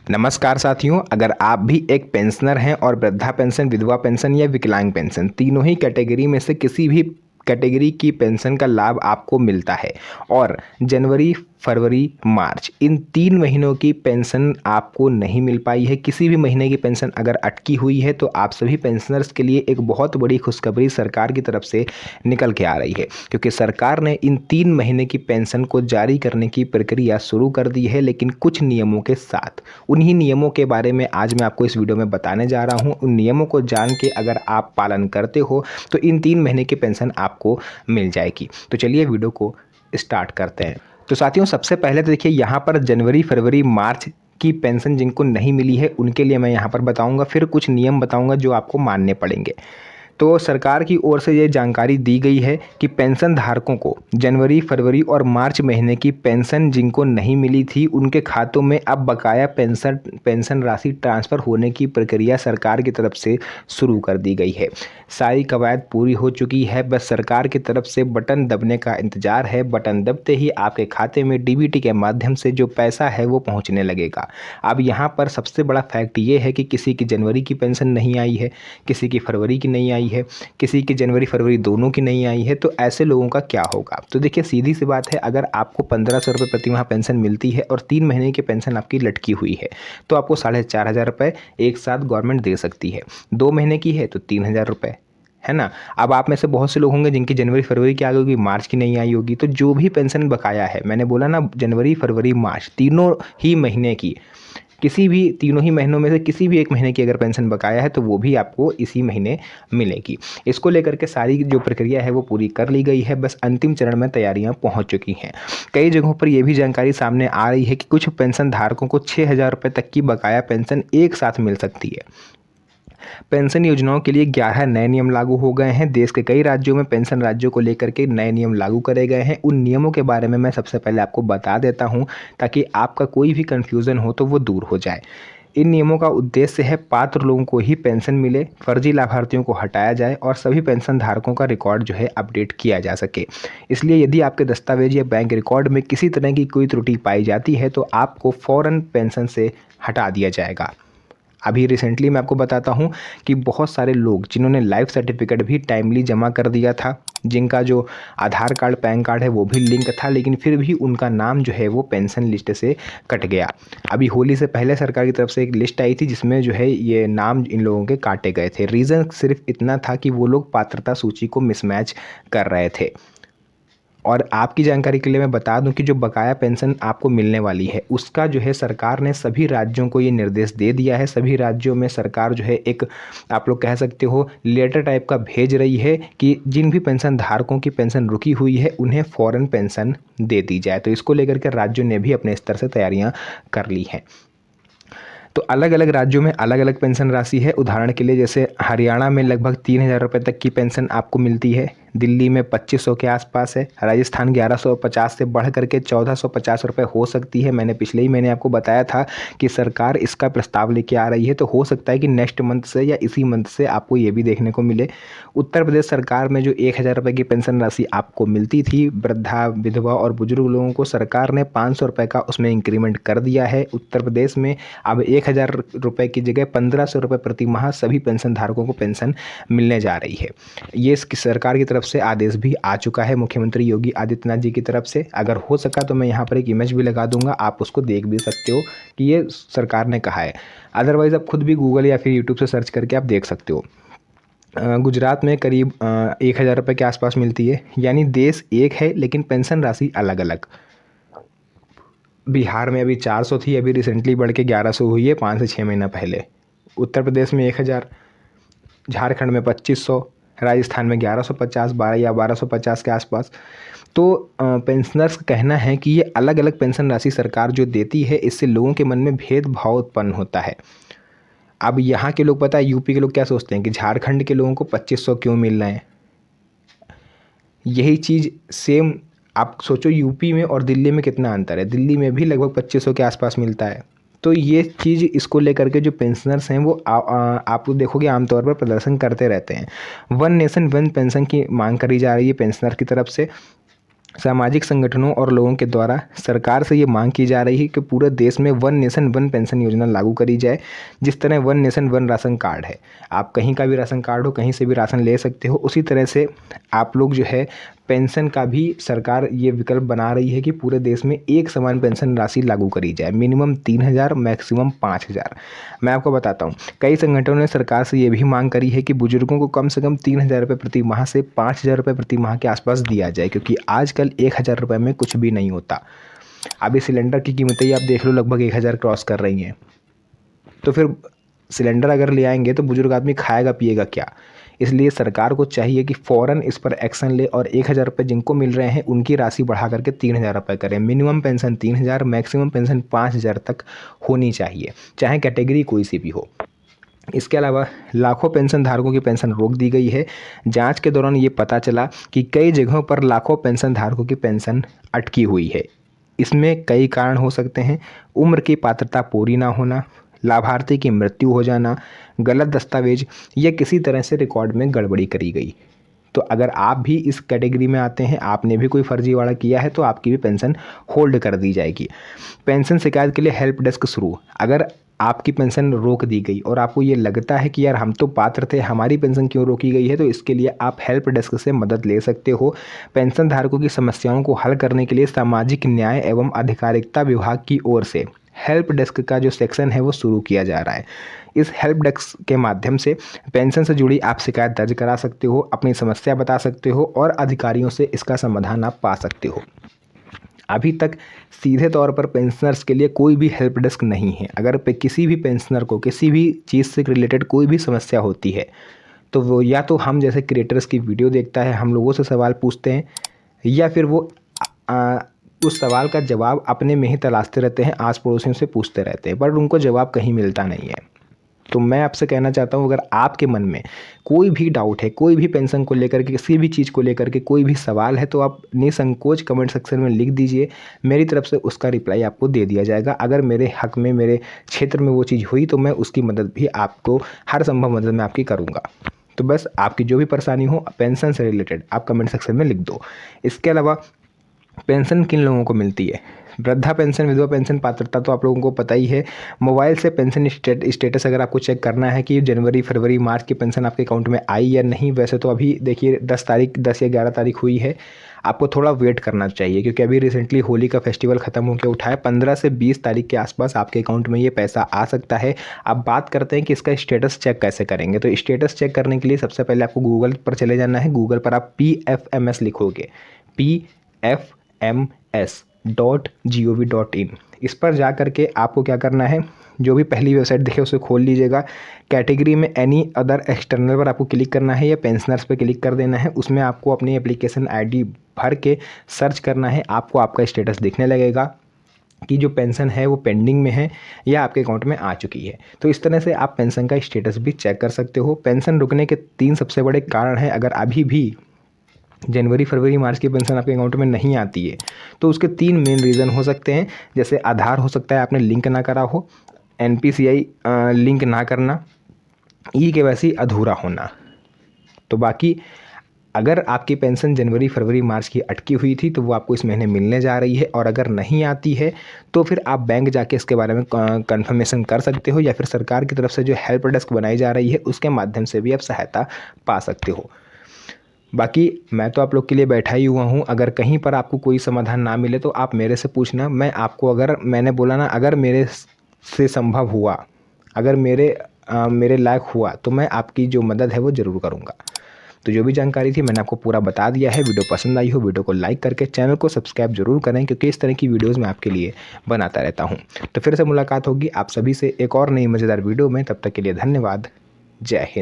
नमस्कार साथियों, अगर आप भी एक पेंशनर हैं और वृद्धा पेंशन, विधवा पेंशन या विकलांग पेंशन तीनों ही कैटेगरी में से किसी भी कैटेगरी की पेंशन का लाभ आपको मिलता है और जनवरी, फरवरी, मार्च इन 3 महीनों की पेंशन आपको नहीं मिल पाई है, किसी भी महीने की पेंशन अगर अटकी हुई है तो आप सभी पेंशनर्स के लिए एक बहुत बड़ी खुशखबरी सरकार की तरफ से निकल के आ रही है, क्योंकि सरकार ने इन 3 महीने की पेंशन को जारी करने की प्रक्रिया शुरू कर दी है, लेकिन कुछ नियमों के साथ। उन्हीं नियमों के बारे में आज मैं आपको इस वीडियो में बताने जा रहा हूं। उन नियमों को जान के अगर आप पालन करते हो तो इन 3 महीने की पेंशन आपको मिल जाएगी। तो चलिए वीडियो को स्टार्ट करते हैं। तो साथियों, सबसे पहले तो देखिए, यहाँ पर जनवरी, फरवरी, मार्च की पेंशन जिनको नहीं मिली है उनके लिए मैं यहाँ पर बताऊँगा, फिर कुछ नियम बताऊँगा जो आपको मानने पड़ेंगे। तो सरकार की ओर से ये जानकारी दी गई है कि पेंशन धारकों को जनवरी, फरवरी और मार्च महीने की पेंशन जिनको नहीं मिली थी उनके खातों में अब बकाया पेंशन राशि ट्रांसफ़र होने की प्रक्रिया सरकार की तरफ से शुरू कर दी गई है। सारी कवायद पूरी हो चुकी है, बस सरकार की तरफ से बटन दबने का इंतज़ार है। बटन दबते ही आपके खाते में डीबीटी के माध्यम से जो पैसा है वो पहुँचने लगेगा। अब यहाँ पर सबसे बड़ा फैक्ट ये है कि किसी की जनवरी की पेंशन नहीं आई है, किसी की फरवरी की नहीं आई है, किसी की जनवरी फरवरी दोनों की नहीं आई है, तो ऐसे लोगों का क्या होगा? तो देखिए, सीधी सी बात है, अगर आपको 1500 रुपये प्रति माह पेंशन मिलती है और 3 महीने की पेंशन आपकी लटकी हुई है तो आपको 4500 रुपये एक साथ गवर्नमेंट दे सकती है। 2 महीने की है तो 3000 रुपये, है ना। अब आप में से बहुत से लोग होंगे जिनकी जनवरी फरवरी की आ गई होगी, मार्च की नहीं आई होगी। तो जो भी पेंशन बकाया है, मैंने बोला ना, जनवरी फरवरी मार्च तीनों ही महीने की, किसी भी तीनों ही महीनों में से किसी भी एक महीने की अगर पेंशन बकाया है तो वो भी आपको इसी महीने मिलेगी। इसको लेकर के सारी जो प्रक्रिया है वो पूरी कर ली गई है, बस अंतिम चरण में तैयारियां पहुंच चुकी हैं। कई जगहों पर यह भी जानकारी सामने आ रही है कि कुछ पेंशन धारकों को 6000 रुपये तक की बकाया पेंशन एक साथ मिल सकती है। पेंशन योजनाओं के लिए 11 नए नियम लागू हो गए हैं। देश के कई राज्यों में पेंशन राज्यों को लेकर के नए नियम लागू करे गए हैं। उन नियमों के बारे में मैं सबसे पहले आपको बता देता हूं, ताकि आपका कोई भी कन्फ्यूज़न हो तो वो दूर हो जाए। इन नियमों का उद्देश्य है पात्र लोगों को ही पेंशन मिले, फर्जी लाभार्थियों को हटाया जाए और सभी पेंशन धारकों का रिकॉर्ड जो है अपडेट किया जा सके। इसलिए यदि आपके दस्तावेज या बैंक रिकॉर्ड में किसी तरह की कोई त्रुटि पाई जाती है तो आपको फ़ौरन पेंशन से हटा दिया जाएगा। अभी रिसेंटली मैं आपको बताता हूँ कि बहुत सारे लोग जिन्होंने लाइफ सर्टिफिकेट भी टाइमली जमा कर दिया था, जिनका जो आधार कार्ड, पैन कार्ड है वो भी लिंक था, लेकिन फिर भी उनका नाम जो है वो पेंशन लिस्ट से कट गया। अभी होली से पहले सरकार की तरफ से एक लिस्ट आई थी जिसमें जो है ये नाम इन लोगों के काटे गए थे। रीज़न सिर्फ इतना था कि वो लोग पात्रता सूची को मिसमैच कर रहे थे। और आपकी जानकारी के लिए मैं बता दूं कि जो बकाया पेंशन आपको मिलने वाली है उसका जो है सरकार ने सभी राज्यों को ये निर्देश दे दिया है। सभी राज्यों में सरकार जो है एक, आप लोग कह सकते हो, लेटर टाइप का भेज रही है कि जिन भी पेंशन धारकों की पेंशन रुकी हुई है उन्हें फ़ौरन पेंशन दे दी जाए। तो इसको लेकर के राज्यों ने भी अपने स्तर से तैयारियाँ कर ली हैं। तो अलग अलग राज्यों में अलग अलग पेंशन राशि है। उदाहरण के लिए जैसे हरियाणा में लगभग 3000 रुपये तक की पेंशन आपको मिलती है, दिल्ली में 2500 के आसपास है, राजस्थान 1150 से बढ़ करके 1450 रुपये हो सकती है। मैंने पिछले ही महीने आपको बताया था कि सरकार इसका प्रस्ताव लेके आ रही है, तो हो सकता है कि नेक्स्ट मंथ से या इसी मंथ से आपको ये भी देखने को मिले। उत्तर प्रदेश सरकार में जो 1000 रुपये की पेंशन राशि आपको मिलती थी वृद्धा, विधवा और बुजुर्ग लोगों को, सरकार ने 500 रुपये का उसमें इंक्रीमेंट कर दिया है। उत्तर प्रदेश में अब 1000 रुपये की जगह 1500 रुपये प्रति माह सभी पेंशन धारकों को पेंशन मिलने जा रही है। ये सरकार की तरफ से आदेश भी आ चुका है मुख्यमंत्री योगी आदित्यनाथ जी की तरफ से। अगर हो सका तो मैं यहाँ पर एक इमेज भी लगा दूंगा, आप उसको देख भी सकते हो कि ये सरकार ने कहा है। अदरवाइज़ आप खुद भी गूगल या फिर यूट्यूब से सर्च करके आप देख सकते हो। गुजरात में करीब 1000 रुपये के आसपास मिलती है, यानी देश एक है लेकिन पेंशन राशि अलग अलग। बिहार में अभी 400 थी, अभी रिसेंटली बढ़ के 1100 हुई है 5 से 6 महीना पहले। उत्तर प्रदेश में 1000, झारखंड में 2500, राजस्थान में 1150, 12 या 1250 के आसपास। तो पेंशनर्स का कहना है कि ये अलग अलग पेंशन राशि सरकार जो देती है इससे लोगों के मन में भेदभाव उत्पन्न होता है। अब यहाँ के लोग, पता है यूपी के लोग क्या सोचते हैं कि झारखंड के लोगों को 2500 क्यों मिल रहे हैं। यही चीज़ सेम आप सोचो, यूपी में और दिल्ली में कितना अंतर है। दिल्ली में भी लगभग 2500 के आसपास मिलता है। तो ये चीज़, इसको लेकर के जो पेंशनर्स हैं वो आप लोग देखोगे आमतौर पर प्रदर्शन करते रहते हैं। वन नेशन वन पेंशन की मांग करी जा रही है पेंशनर की तरफ से। सामाजिक संगठनों और लोगों के द्वारा सरकार से ये मांग की जा रही है कि पूरे देश में वन नेशन वन पेंशन योजना लागू करी जाए। जिस तरह one nation one ration card है, आप कहीं का भी राशन कार्ड हो, कहीं से भी राशन ले सकते हो, उसी तरह से आप लोग जो है पेंशन का भी सरकार ये विकल्प बना रही है कि पूरे देश में एक समान पेंशन राशि लागू करी जाए, मिनिमम 3,000, मैक्सिमम 5,000। मैं आपको बताता हूँ, कई संगठनों ने सरकार से ये भी मांग करी है कि बुजुर्गों को कम से कम 3,000 रुपये प्रति माह से 5,000 रुपये प्रति माह के आसपास दिया जाए, क्योंकि आजकल 1,000 रुपये में कुछ भी नहीं होता। अभी सिलेंडर की कीमतें ही आप देख लो, लगभग 1,000 क्रॉस कर रही हैं। तो फिर सिलेंडर अगर ले आएंगे तो बुजुर्ग आदमी खाएगा पिएगा क्या? इसलिए सरकार को चाहिए कि फ़ौरन इस पर एक्शन ले और 1,000 रुपये जिनको मिल रहे हैं उनकी राशि बढ़ा करके 3,000 रुपये करें। मिनिमम पेंशन 3,000, मैक्सिमम पेंशन 5,000 तक होनी चाहिए, चाहे कैटेगरी कोई सी भी हो। इसके अलावा लाखों पेंशन धारकों की पेंशन रोक दी गई है। जांच के दौरान ये पता चला कि कई जगहों पर लाखों पेंशन धारकों की पेंशन अटकी हुई है। इसमें कई कारण हो सकते हैं। उम्र की पात्रता पूरी ना होना, लाभार्थी की मृत्यु हो जाना, गलत दस्तावेज या किसी तरह से रिकॉर्ड में गड़बड़ी करी गई। तो अगर आप भी इस कैटेगरी में आते हैं, आपने भी कोई फर्जीवाड़ा किया है, तो आपकी भी पेंशन होल्ड कर दी जाएगी। पेंशन शिकायत के लिए हेल्प डेस्क शुरू। अगर आपकी पेंशन रोक दी गई और आपको ये लगता है कि यार हम तो पात्र थे, हमारी पेंशन क्यों रोकी गई है, तो इसके लिए आप हेल्प डेस्क से मदद ले सकते हो। पेंशन धारकों की समस्याओं को हल करने के लिए सामाजिक न्याय एवं अधिकारिता विभाग की ओर से हेल्प डेस्क का जो सेक्शन है वो शुरू किया जा रहा है। इस हेल्प डेस्क के माध्यम से पेंशन से जुड़ी आप शिकायत दर्ज करा सकते हो, अपनी समस्या बता सकते हो और अधिकारियों से इसका समाधान आप पा सकते हो। अभी तक सीधे तौर पर पेंशनर्स के लिए कोई भी हेल्प डेस्क नहीं है। अगर किसी भी पेंशनर को किसी भी चीज़ से रिलेटेड कोई भी समस्या होती है, तो वो या तो हम जैसे क्रिएटर्स की वीडियो देखता है, हम लोगों से सवाल पूछते हैं, या फिर वो उस सवाल का जवाब अपने में ही तलाशते रहते हैं, आस पड़ोसियों से पूछते रहते हैं, पर उनको जवाब कहीं मिलता नहीं है। तो मैं आपसे कहना चाहता हूँ, अगर आपके मन में कोई भी डाउट है, कोई भी पेंशन को लेकर के, किसी भी चीज़ को लेकर के कोई भी सवाल है, तो आप निसंकोच कमेंट सेक्शन में लिख दीजिए। मेरी तरफ से उसका रिप्लाई आपको दे दिया जाएगा। अगर मेरे हक में, मेरे क्षेत्र में वो चीज़ हुई, तो मैं उसकी मदद भी आपको, हर संभव मदद मैं आपकी करूँगा। तो बस आपकी जो भी परेशानी हो पेंशन से रिलेटेड, आप कमेंट सेक्शन में लिख दो। इसके अलावा पेंशन किन लोगों को मिलती है? वृद्धा पेंशन, विधवा पेंशन पात्रता तो आप लोगों को पता ही है। मोबाइल से पेंशन स्टेटस अगर आपको चेक करना है कि जनवरी, फरवरी, मार्च की पेंशन आपके अकाउंट में आई या नहीं, वैसे तो अभी देखिए 10 या 11 तारीख हुई है। आपको थोड़ा वेट करना चाहिए, क्योंकि अभी रिसेंटली होली का फेस्टिवल ख़त्म होकर उठा है। 15 से 20 तारीख के आसपास आपके अकाउंट में ये पैसा आ सकता है। अब बात करते हैं कि इसका स्टेटस चेक कैसे करेंगे। तो स्टेटस चेक करने के लिए सबसे पहले आपको गूगल पर चले जाना है। गूगल पर आप PFMS लिखोगे, PFMS.gov.in। इस पर जा करके आपको क्या करना है, जो भी पहली वेबसाइट दिखे उसे खोल लीजिएगा। कैटेगरी में एनी अदर एक्सटर्नल पर आपको क्लिक करना है या पेंशनर्स पर क्लिक कर देना है। उसमें आपको अपनी एप्लीकेशन ID भर के सर्च करना है। आपको आपका स्टेटस दिखने लगेगा कि जो पेंशन है वो पेंडिंग में है या आपके अकाउंट में आ चुकी है। तो इस तरह से आप पेंशन का स्टेटस भी चेक कर सकते हो। पेंशन रुकने के 3 सबसे बड़े कारण हैं। अगर अभी भी जनवरी, फरवरी, मार्च की पेंशन आपके अकाउंट में नहीं आती है, तो उसके 3 मेन रीज़न हो सकते हैं। जैसे आधार हो सकता है आपने लिंक ना करा हो, NPCI लिंक ना करना, eKYC अधूरा होना। तो बाकी अगर आपकी पेंशन जनवरी, फरवरी, मार्च की अटकी हुई थी, तो वो आपको इस महीने मिलने जा रही है। और अगर नहीं आती है तो फिर आप बैंक जाके इसके बारे में कंफर्मेशन कर सकते हो, या फिर सरकार की तरफ से जो हेल्प डेस्क बनाई जा रही है उसके माध्यम से भी आप सहायता पा सकते हो। बाकी मैं तो आप लोग के लिए बैठा ही हुआ हूँ। अगर कहीं पर आपको कोई समाधान ना मिले तो आप मेरे से पूछना। मैं आपको, अगर मैंने बोला ना, अगर मेरे से संभव हुआ, अगर मेरे लायक हुआ, तो मैं आपकी जो मदद है वो ज़रूर करूँगा। तो जो भी जानकारी थी मैंने आपको पूरा बता दिया है। वीडियो पसंद आई हो, वीडियो को लाइक करके चैनल को सब्सक्राइब जरूर करें, क्योंकि इस तरह की वीडियोज़ मैं आपके लिए बनाता रहता हूँ। तो फिर से मुलाकात होगी आप सभी से एक और नई मज़ेदार वीडियो में। तब तक के लिए धन्यवाद। जय हिंद।